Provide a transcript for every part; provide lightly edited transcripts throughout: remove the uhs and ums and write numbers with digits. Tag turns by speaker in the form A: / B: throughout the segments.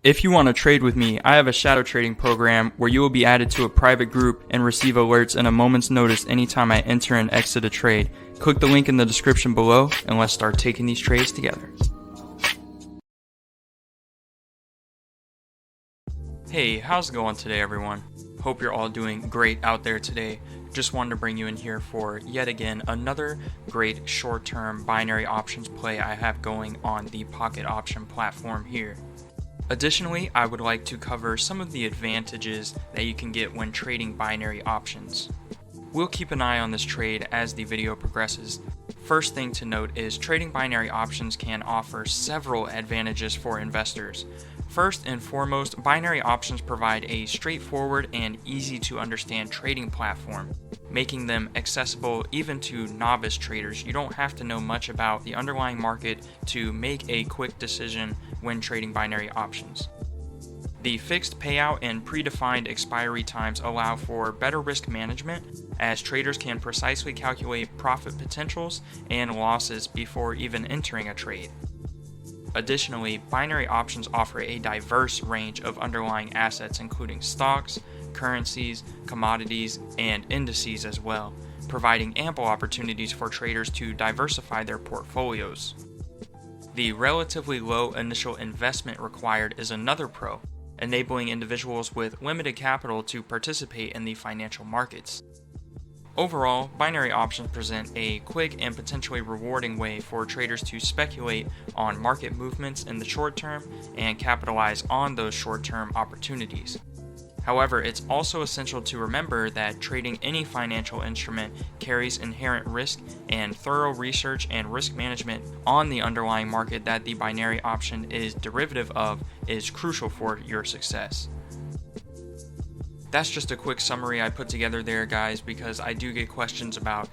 A: If you want to trade with me, I have a shadow trading program where you will be added to a private group and receive alerts in a moment's notice anytime I enter and exit a trade. Click the link in the description below and let's start taking these trades together. Hey, how's it going today, everyone? Hope you're all doing great out there today. Just wanted to bring you in here for yet again another great short-term binary options play I have going on the pocket option platform here. Additionally, I would like to cover some of the advantages that you can get when trading binary options. We'll keep an eye on this trade as the video progresses. First thing to note is trading binary options can offer several advantages for investors. First and foremost, binary options provide a straightforward and easy to understand trading platform, making them accessible even to novice traders. You don't have to know much about the underlying market to make a quick decision when trading binary options. The fixed payout and predefined expiry times allow for better risk management, as traders can precisely calculate profit potentials and losses before even entering a trade. Additionally, binary options offer a diverse range of underlying assets, including stocks, currencies, commodities, and indices as well, providing ample opportunities for traders to diversify their portfolios. The relatively low initial investment required is another pro, enabling individuals with limited capital to participate in the financial markets. Overall, binary options present a quick and potentially rewarding way for traders to speculate on market movements in the short term and capitalize on those short-term opportunities. However, it's also essential to remember that trading any financial instrument carries inherent risk, and thorough research and risk management on the underlying market that the binary option is derivative of is crucial for your success. That's just a quick summary I put together there, guys, because I do get questions about,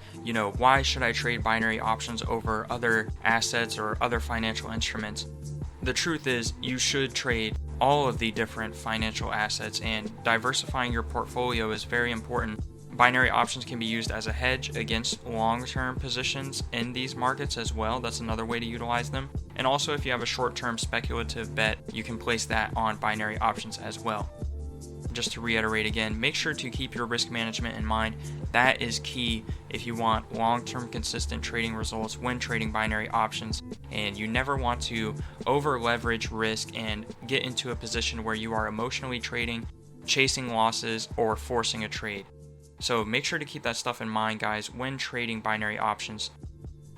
A: why should I trade binary options over other assets or other financial instruments? The truth is, you should trade all of the different financial assets, and diversifying your portfolio is very important. Binary options can be used as a hedge against long-term positions in these markets as well. That's another way to utilize them. And also, if you have a short-term speculative bet, you can place that on binary options as well. Just to reiterate again, make sure to keep your risk management in mind. That is key if you want long-term consistent trading results when trading binary options, and you never want to over leverage risk and get into a position where you are emotionally trading, chasing losses, or forcing a trade. So make sure to keep that stuff in mind, guys, when trading binary options.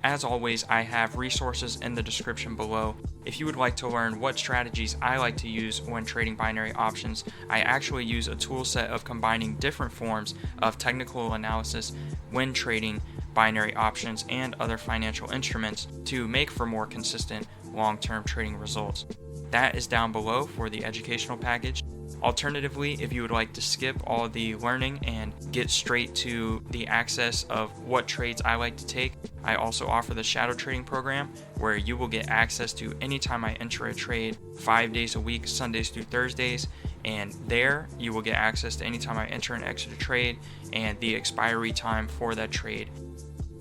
A: As always, I have resources in the description below. If you would like to learn what strategies I like to use when trading binary options, I actually use a tool set of combining different forms of technical analysis when trading binary options and other financial instruments to make for more consistent long-term trading results. That is down below for the educational package. Alternatively, if you would like to skip all the learning and get straight to the access of what trades I like to take, I also offer the shadow trading program, where you will get access to anytime I enter a trade 5 days a week, Sundays through Thursdays, and there you will get access to anytime I enter and exit a trade and the expiry time for that trade.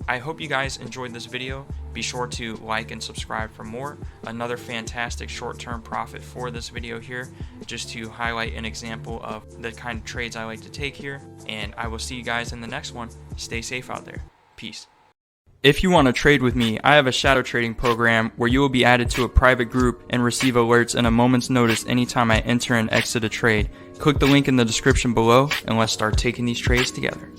A: I hope you guys enjoyed this video. Be sure to like and subscribe for more. Another fantastic short-term profit for this video here, just to highlight an example of the kind of trades I like to take here. And I will see you guys in the next one. Stay safe out there. Peace. If you want to trade with me, I have a shadow trading program where you will be added to a private group and receive alerts in a moment's notice anytime I enter and exit a trade. Click the link in the description below and let's start taking these trades together.